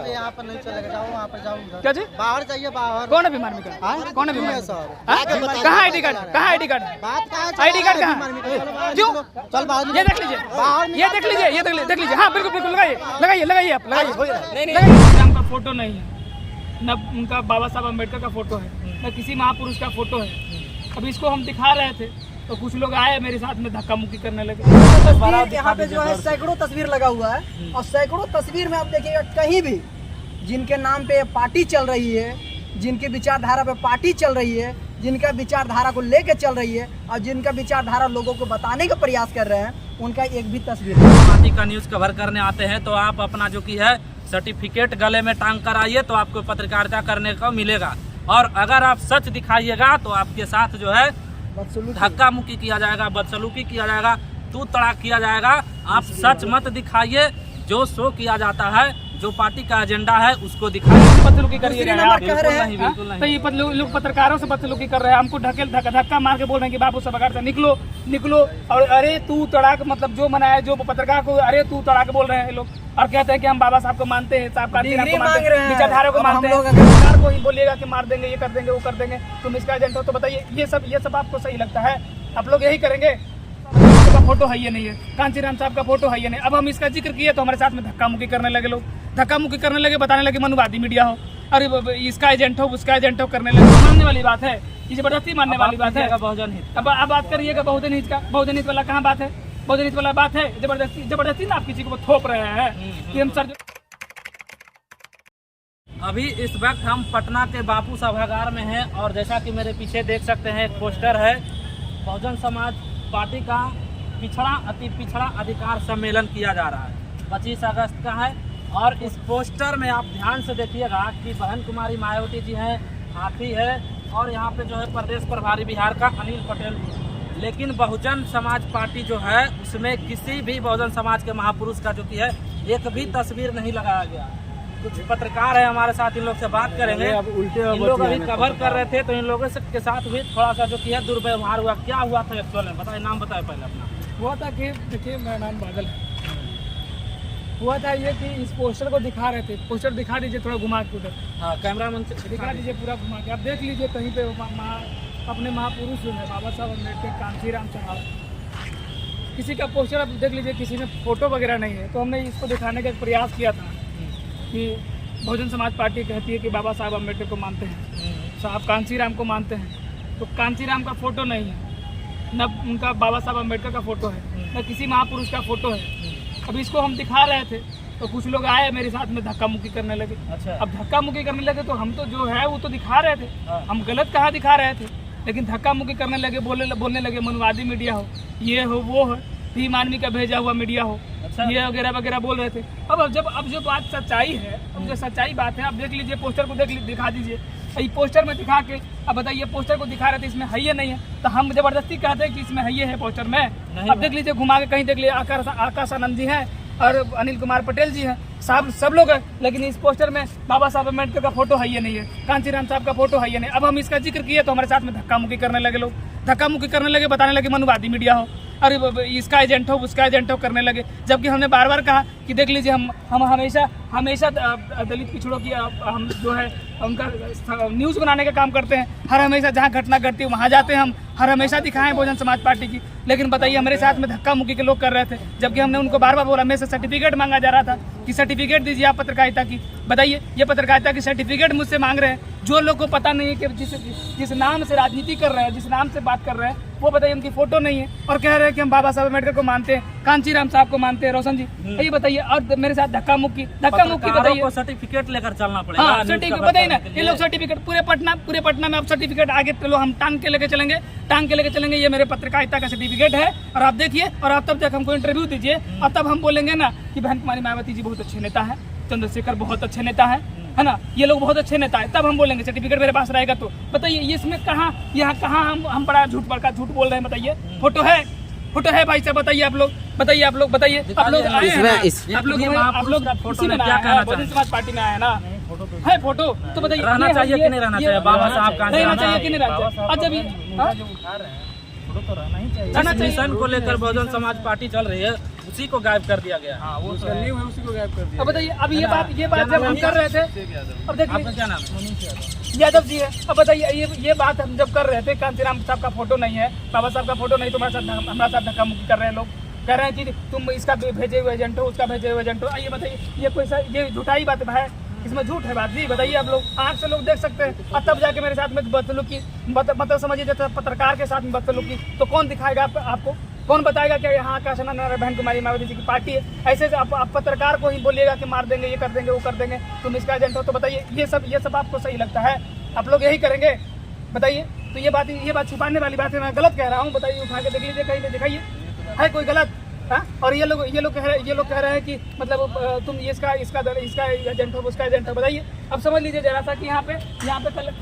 यहाँ पर नहीं चलेगा, जाओ वहाँ पर जाओ। क्या जी? बाहर जाइए, बाहर। कौन है बीमार में? कौन है बीमार सर? कहाँ आईडी कार्ड? कहाँ आईडी कार्ड? आईडी कार्ड कहाँ? क्यों? चल बाहर। ये देख लीजिए, ये देख लीजिए, ये देख लीजिए। हाँ बिल्कुल बिल्कुल, लगाइए लगाइए लगाइए आप लगाइए। नहीं का फोटो नहीं है, न उनका बाबा साहब अम्बेडकर का फोटो है, न किसी महापुरुष का फोटो है। अब इसको हम दिखा रहे थे तो कुछ लोग आए मेरे साथ में धक्का मुक्की करने लगे। यहाँ पे जो है सैकड़ों तस्वीर लगा हुआ है और सैकड़ों तस्वीर में आप देखिएगा कहीं भी जिनके नाम पे पार्टी चल रही है, जिनकी विचारधारा पे पार्टी चल रही है, जिनका विचारधारा को लेके चल रही है और जिनका विचारधारा लोगों को बताने का प्रयास कर रहे हैं, उनका एक भी तस्वीर पार्टी का न्यूज़ कवर करने आते हैं तो आप अपना जो कि है सर्टिफिकेट गले में टांग कर आइए तो आपको पत्रकारिता करने को मिलेगा। और अगर आप सच दिखाइएगा तो आपके साथ जो है धक्का मुक्की किया जाएगा, बदसलूकी किया जाएगा, तू तड़ाक किया जाएगा। आप सच मत दिखाइए, जो शो किया जाता है, जो पार्टी का एजेंडा है उसको दिखाइए। बदसलूकी करिएगा आप? बिल्कुल नहीं, बिल्कुल तो नहीं। ये लोग पत्रकारों से बदसलूकी कर रहे हैं, हमको धक्का मार के बोल रहे हैं कि बाबू सभागार से निकलो निकलो। और अरे तू तड़ाक, मतलब जो मना है, जो पत्रकार को अरे तू तड़ाक बोल रहे हैं लोग और कहते हैं कि हम बाबा साहब को मानते हैं, साहब का विचारधारा को मानते हैं। सरकार को ही बोलिएगा कि मार देंगे, ये कर देंगे, वो कर देंगे, तुम इसका एजेंट हो। तो बताइए ये सब आपको सही लगता है? आप लोग यही करेंगे? का फोटो है ये नहीं है, कांचीराम साहब का फोटो है ये नहीं। अब हम इसका जिक्र किए तो हमारे साथ में धक्का मुक्की करने लगे लोग, धक्का मुक्की करने लगे, बताने लगे मनुवादी मीडिया हो, अरे इसका एजेंट हो, उसका एजेंट हो करने लगे। मानने वाली बात है, ये जबरदस्ती मानने वाली बात है। बहुजन हित, अब आप बात करिएगा बहुजन हित का। बहुजन हित वाला कहाँ बात है? बहुजन हित वाला बात है जबरदस्ती ना आप किसी को थोप रहे हैं कि हम सर। अभी इस वक्त हम पटना के बापू सभागार में हैं और जैसा कि मेरे पीछे देख सकते हैं एक पोस्टर है, बहुजन समाज पार्टी का पिछड़ा अति पिछड़ा अधिकार सम्मेलन किया जा रहा है, 25 अगस्त का है। और इस पोस्टर में आप ध्यान से देखिएगा कि बहन कुमारी मायावती जी हैं, हाथी है और यहाँ पे जो है प्रदेश प्रभारी बिहार का अनिल पटेल जी। लेकिन बहुजन समाज पार्टी जो है उसमें किसी भी बहुजन समाज के महापुरुष का जो कि है एक भी तस्वीर नहीं लगाया गया। कुछ पत्रकार है हमारे साथ, इन लोग से बात करेंगे। इन लोग अभी कवर कर रहे थे तो इन लोगों के साथ भी थोड़ा सा जो कि है दुर्व्यवहार हुआ। क्या हुआ था एक्चुअल में बताए, नाम बताए पहले अपना। हुआ था कि देखिए, मेरा नाम बादल है। हुआ था ये कि इस पोस्टर को दिखा रहे थे, पोस्टर दिखा दीजिए थोड़ा घुमा के उधर। हाँ, कैमरा मन दिखा दीजिए पूरा घुमा के, आप देख लीजिए कहीं पे अपने महापुरुष जो है बाबा साहब अम्बेडकर, कांचीराम साहब, किसी का पोस्टर आप देख लीजिए, किसी में फोटो वगैरह नहीं है। तो हमने इसको दिखाने का एक प्रयास किया था कि बहुजन समाज पार्टी कहती है कि बाबा साहब अम्बेडकर को मानते हैं, साहब कांचीराम को मानते हैं। तो कांचीराम का फोटो नहीं है, न उनका बाबा साहब अम्बेडकर का फोटो है, न किसी महापुरुष का फोटो है। अब इसको हम दिखा रहे थे तो कुछ लोग आए मेरे साथ में धक्का मुक्की करने लगे। अच्छा। अब धक्का मुक्की करने लगे तो हम तो जो है वो तो दिखा रहे थे, हम गलत कहाँ दिखा रहे थे, लेकिन धक्का मुक्की करने लगे, बोलने लगे मनुवादी मीडिया हो, ये हो, वो हो, भीम आदमी का भेजा हुआ मीडिया हो। अच्छा। ये वगैरह वगैरह बोल रहे थे। अब जो बात सच्चाई है, अब जो सच्चाई बात है, अब देख लीजिए पोस्टर को, दिखा दीजिए। ये पोस्टर में दिखा के अब बताइए, पोस्टर को दिखा रहे थे इसमें है ये नहीं है, तो हम जबरदस्ती कहते हैं कि इसमें है ये है पोस्टर में। अब देख लीजिए घुमा के, कहीं देख लीजिए आकाश आनंद जी हैं और अनिल कुमार पटेल जी हैं, साहब सब लोग हैं, लेकिन इस पोस्टर में बाबा साहब अम्बेडकर का फोटो है ये नहीं है, कांचीराम साहब का फोटो है ये नहीं। अब हम इसका जिक्र किए तो हमारे साथ में धक्का मुक्की करने लगे लोग, धक्का मुक्की करने लगे, बताने लगे मनुवादी मीडिया हो, अरे इसका एजेंट हो, उसका एजेंट हो करने लगे। जबकि हमने बार बार कहा कि देख लीजिए, हम हमेशा दलित पिछड़ों की हम जो है उनका न्यूज़ बनाने का काम करते हैं। हर हमेशा जहाँ घटना घटती है वहाँ जाते हैं, हम हर हमेशा दिखाएं बहुजन समाज पार्टी की। लेकिन बताइए हमारे साथ में धक्का मुक्की के लोग कर रहे थे, जबकि हमने उनको बार बार बोला, मेरे से सर्टिफिकेट मांगा जा रहा था कि सर्टिफिकेट दीजिए आप पत्रकारिता की। बताइए ये पत्रकारिता की सर्टिफिकेट मुझसे मांग रहे हैं, जो लोग को पता नहीं है कि जिस नाम से राजनीति कर रहे हैं, जिस नाम से बात कर रहे हैं, वो बताइए उनकी फोटो नहीं है और कह रहे हैं कि हम बाबा साहब अम्बेडकर को मानते हैं, कांचीराम साहब को मानते हैं। रोशन जी ये बताइए, और मेरे साथ धक्का मुक्की बताइए, सर्टिफिकेट लेकर चलना पड़ेगा। हाँ, सर्टिफिकेट बताइए ना, ये लोग सर्टिफिकेट पूरे पटना में आप सर्टिफिकेट आगे चलो, हम टांग के लेके चलेंगे, ये मेरे पत्रकारिता का सर्टिफिकेट है और आप देखिए, और आप तब तक हमको इंटरव्यू दीजिए और तब हम बोलेंगे ना कि बहन कुमारी मायावती जी बहुत अच्छे नेता है, चंद्रशेखर बहुत अच्छे नेता है ना, ये लोग बहुत अच्छे नेता है, तब हम बोलेंगे, सर्टिफिकेट मेरे पास रहेगा तो। बताइए ये इसमें कहाँ हम बड़ा झूठ बोल रहे हैं? बताइए फोटो है भाई साहब, बताइए आप लोग बताइए आप लोग आए हैं, आप लोग समाज पार्टी में आए ना, है फोटो, तो बताइए रहना चाहिए कि नहीं रहना चाहिए? बाबा साहब का रहना चाहिए कि नहीं रहना चाहिए? अच्छा भी मिशन को लेकर बहुजन समाज पार्टी चल रही है, उसी को गायब कर दिया गया। हाँ वो उसका न्यू है, उसी को गायब कर दिया। अब बताइए, अब ये बात जब हम कर रहे थे, अब देखिए आपका क्या नाम है? यादव जी है। अब बताइए ये बात हम जब कर रहे थे, कांचीराम साहब का फोटो नहीं है, बाबा साहब का फोटो नहीं, तुम्हारे साथ हमारे साथ धक्का मुक्की कर रहे हैं लोग, कह रहे हैं कि तुम इसका भेजे हुए एजेंट हो, उसका भेजे हुए एजेंट हो। ये बताइए, ये कोई सा ये झूठाई बात है, इसमें झूठ है बात जी? बताइए आप लोग, आँख से लोग देख सकते हैं। और तब जाके मेरे साथ में बदसलूकी, मतलब समझिए जैसे पत्रकार के साथ में बदसलूकी, तो कौन दिखाएगा आपको? कौन बताएगा कि यहाँ आकाश आनंद और बहन कुमारी मायावती जी की पार्टी है? ऐसे से आप पत्रकार को ही बोलिएगा कि मार देंगे, ये कर देंगे, वो कर देंगे, तुम इसका एजेंट हो। तो बताइए ये सब आपको सही लगता है? आप लोग यही करेंगे? बताइए। तो ये बात छुपाने वाली बात है, मैं गलत कह रहा हूँ? बताइए, उठा के देख लीजिए, कहीं पे दिखाइए, है कोई गलत? हाँ? और ये लोग कह रहे हैं कि मतलब तुम इसका एजेंट हो, उसका एजेंट हो। बताइए, अब समझ लीजिए जरा सा कि यहाँ पे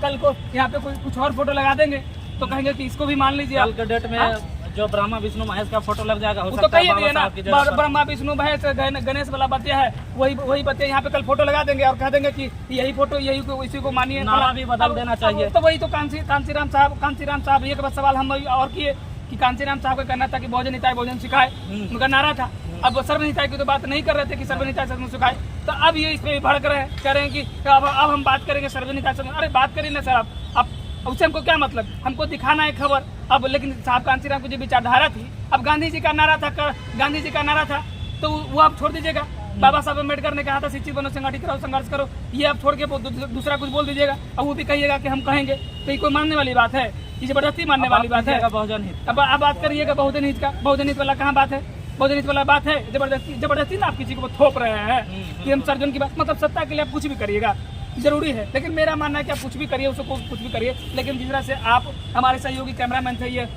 कल को यहाँ पे कोई कुछ और फोटो लगा देंगे तो कहेंगे कि इसको भी मान लीजिए। कल के डेट में जो ब्रह्मा विष्णु महेश का फोटो लग जाएगा, हो तो सकता है कहिए बाबा ना, साहब की जगह पर। ब्रह्मा विष्णु महेश गणेश वाला बतिया है, वही बतिया यहाँ पे कल फोटो लगा देंगे और कह देंगे कि यही फोटो इसी को मानिए। नारा भी बदल देना चाहिए। तो वही तो कांचीराम साहब एक बस सवाल हम और किए कि कांचीराम साहब का कहना था कि भोजन हिताय भोजन सिखाए, उनका नारा था। अब सर्वहिताय की तो बात नहीं कर रहे थे कि सर्वहिताय सदन सिखाए, तो अब ये इस पे भड़क रहे हैं, कह रहे हैं कि अब हम बात करेंगे सर्वहिताय सदन। अरे बात करिए ना सर, आप उससे हमको क्या मतलब? हमको दिखाना है खबर। अब लेकिन साहब कांचीराम की जो विचारधारा थी, अब गांधी जी का नारा था तो वो आप छोड़ दीजिएगा। बाबा साहब अम्बेडकर ने कहा था शिक्षित बनो, संगठित करो, संघर्ष करो, ये आप छोड़ के दूसरा कुछ बोल दीजिएगा और वो भी कहिएगा कि हम कहेंगे, तो ये कोई मानने वाली बात है? ये जबरदस्ती मानने वाली बात है? बहुजन हित। अब आप बात करिएगा बहुजन हित का। बहुजन हित वाला कहाँ बात है? बहुजन हित वाला बात है जबरदस्ती ना आप किसी को थोप रहे हैं कि हम सर्जन की बात, मतलब सत्ता के लिए आप कुछ भी करिएगा, जरूरी है। लेकिन मेरा मानना है कि आप कुछ भी करिए, उसको कुछ भी करिए, लेकिन जिस तरह से आप हमारे सहयोगी कैमरामैन थे, ये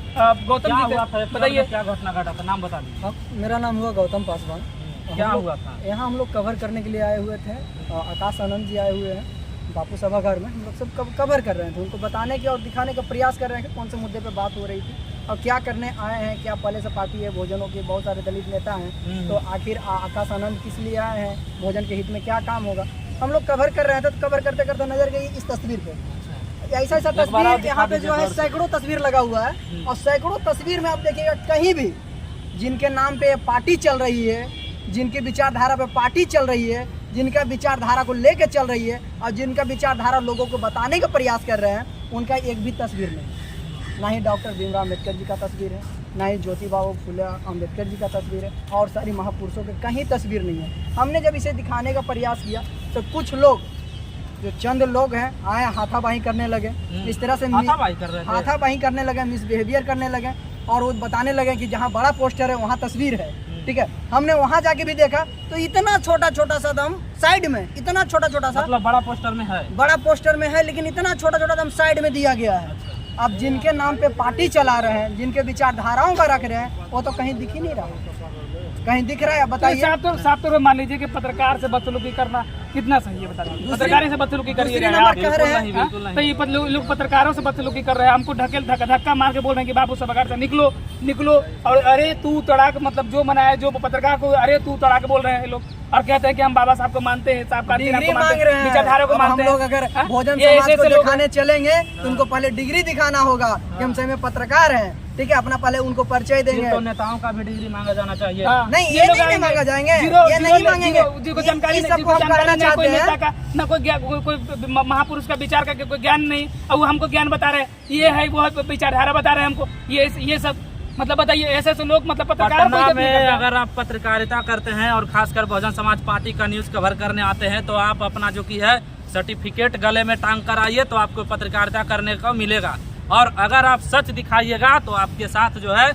गौतम जी थे, बताइए क्या घटना घटा था, नाम बता दीजिए। मेरा नाम हुआ गौतम पासवान। क्या हुआ था? यहाँ हम लोग कवर करने के लिए आए हुए थे। आकाश आनंद जी आए हुए हैं बापू सभागार में, हम लोग सब कवर कर रहे थे, उनको बताने के और दिखाने का प्रयास कर रहे हैं कि कौन से मुद्दे पे बात हो रही थी और क्या करने आए हैं, क्या पहले से पार्टी है भोजनों की, बहुत सारे दलित नेता हैं, तो आखिर आकाश आनंद किस लिए आए हैं, भोजन के हित में क्या काम होगा, हम लोग कवर कर रहे थे। तो कवर करते करते नजर गई इस तस्वीर पे, ऐसा तस्वीर यहाँ पे जो है सैकड़ों तस्वीर लगा हुआ है, और सैकड़ों तस्वीर में आप देखिएगा कहीं भी जिनके नाम पे पार्टी चल रही है, जिनकी विचारधारा पे पार्टी चल रही है, जिनका विचारधारा को लेके चल रही है और जिनका विचारधारा लोगों को बताने का प्रयास कर रहे हैं, उनका एक भी तस्वीर नहीं। ना ही डॉक्टर भीमराव अम्बेडकर जी का तस्वीर है, ना ही ज्योतिबा फुले अम्बेडकर जी का तस्वीर है, और सारी महापुरुषों के कहीं तस्वीर नहीं है। हमने जब इसे दिखाने का प्रयास किया तो कुछ लोग, जो चंद लोग हैं, आए हाथाबाही करने लगे, इस तरह से हाथाबाही करने लगे, मिसबिहेवियर करने लगे, और वो बताने लगे कि जहाँ बड़ा पोस्टर है वहाँ तस्वीर है। ठीक है, हमने वहाँ जाके भी देखा तो इतना छोटा सा दम साइड में, इतना छोटा सा, मतलब बड़ा पोस्टर में है, बड़ा पोस्टर में है, लेकिन इतना छोटा दम साइड में दिया गया है। अब जिनके नाम पे पार्टी चला रहे हैं, जिनके विचारधाराओं का रख रहे हैं, वो तो कहीं दिख ही नहीं रहा, कहीं दिख रहा है? बताइए। साफ तौर पर मान लीजिए कि पत्रकार से बदसलूकी करना कितना सही है, बता दीजिए। पत्रकारों से बदसलूकी करिए, तो ये लोग पत्रकारों से बदसलूकी कर रहे हैं, हमको धक्का मार के बोल रहे हैं कि बाबू सभागार से निकलो, और अरे तू तड़ाक, मतलब जो मनाया, जो पत्रकार को अरे तू तड़ाक बोल रहे हैं लोग, और कहते हैं कि हम बाबा साहब को मानते हैं, साहब डिग्री मांग रहे हैं, विचारधारा को मानते हैं। हम लोग अगर भोजन समाज को दिखाने चलेंगे तो उनको पहले डिग्री दिखाना होगा कि हम सही में पत्रकार हैं। ठीक है, अपना पहले उनको परिचय देंगे। तो नेताओं का भी डिग्री मांगा जाना चाहिए। नहीं, ये नहीं मांगा जाएंगे, ये नहीं मांगेंगे। जिसको जानकारी नहीं, कोई नेता का ना कोई महापुरुष का विचार का कोई ज्ञान नहीं, और वो हमको ज्ञान बता रहे हैं, ये है वो विचारधारा बता रहे हैं हमको, ये सब मतलब बताइए। ऐसे लोग मतलब पत्रकार में अगर आप पत्रकारिता करते हैं और खासकर बहुजन समाज पार्टी का न्यूज कवर करने आते हैं, तो आप अपना जो की है सर्टिफिकेट गले में टांग कर आइए, तो आपको पत्रकारिता करने को मिलेगा। और अगर आप सच दिखाइएगा तो आपके साथ जो है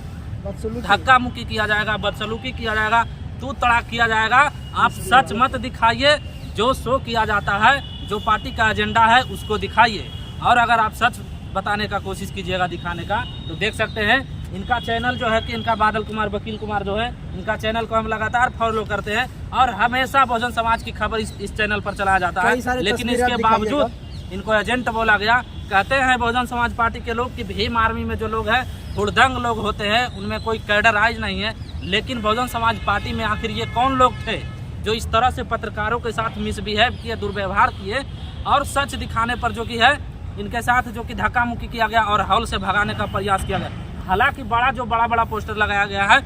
धक्का मुक्की किया जाएगा, बदसलूकी किया जाएगा, तू तड़ाक किया जाएगा। आप सच मत दिखाइए, जो शो किया जाता है, जो पार्टी का एजेंडा है उसको दिखाइए। और अगर आप सच बताने का कोशिश कीजिएगा, दिखाने का, तो देख सकते हैं इनका चैनल जो है कि इनका बादल कुमार वकील कुमार जो है, इनका चैनल को हम लगातार फॉलो करते हैं और हमेशा बहुजन समाज की खबर इस चैनल पर चलाया जाता है। लेकिन इसके बावजूद इनको एजेंट बोला गया। कहते हैं बहुजन समाज पार्टी के लोग कि भीम आर्मी में जो लोग हैं हुड़दंग लोग होते हैं, उनमें कोई कैडराइज नहीं है। लेकिन बहुजन समाज पार्टी में आखिर ये कौन लोग थे जो इस तरह से पत्रकारों के साथ मिसबिहेव किए, दुर्व्यवहार किए, और सच दिखाने पर जो कि है इनके साथ जो कि धक्का मुक्की किया गया और हॉल से भगाने का प्रयास किया गया। हालांकि बड़ा पोस्टर लगाया गया है,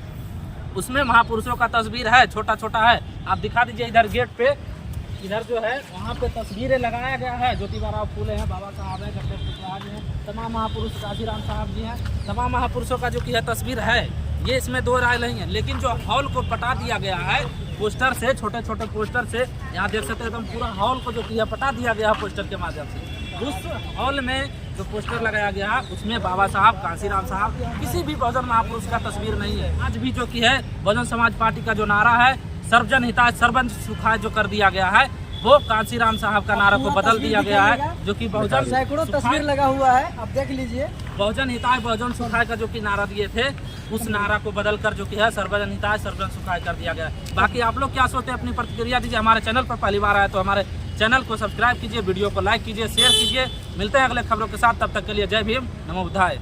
उसमें महापुरुषों का तस्वीर है, छोटा छोटा है। आप दिखा दीजिए इधर गेट पे, इधर जो है वहाँ पे तस्वीरें लगाया गया है। ज्योतिबा फूले हैं, बाबा साहब हैं, जगदेव पुष्पराज हैं, तमाम महापुरुष काशीराम साहब जी हैं, तमाम महापुरुषों का जो कि है तस्वीर है। ये इसमें दो राय नहीं है। लेकिन जो हॉल को पटा दिया गया है पोस्टर से, छोटे छोटे पोस्टर से, यहाँ देख सकते हैं एकदम पूरा हॉल को जो कि है पटा दिया गया है पोस्टर के माध्यम से। उस हॉल में जो पोस्टर लगाया गया है उसमें बाबा साहब, कांसीराम साहब, किसी भी बहुजन महापुरुष का तस्वीर नहीं है। आज भी जो कि है बहुजन समाज पार्टी का जो नारा है सर्वजन हिताय सर्वजन सुखाय जो कर दिया गया है, वो कांसीराम साहब का नारा को बदल दिया गया है, जो कि बहुजन सैकड़ों तस्वीर लगा हुआ है, आप देख लीजिए। बहुजन हिताय बहुजन सुखाय का जो कि नारा दिए थे, उस नारा को बदल कर जो कि है सर्वजन हिताय सर्वजन सुखाय कर दिया गया है। बाकी आप लोग क्या सोचते हैं, अपनी प्रतिक्रिया दीजिए। हमारे चैनल पर पहली बार आए तो हमारे चैनल को सब्सक्राइब कीजिए, वीडियो को लाइक कीजिए, शेयर कीजिए। मिलते हैं अगले खबरों के साथ, तब तक के लिए जय भीम, नमो बुद्धाय।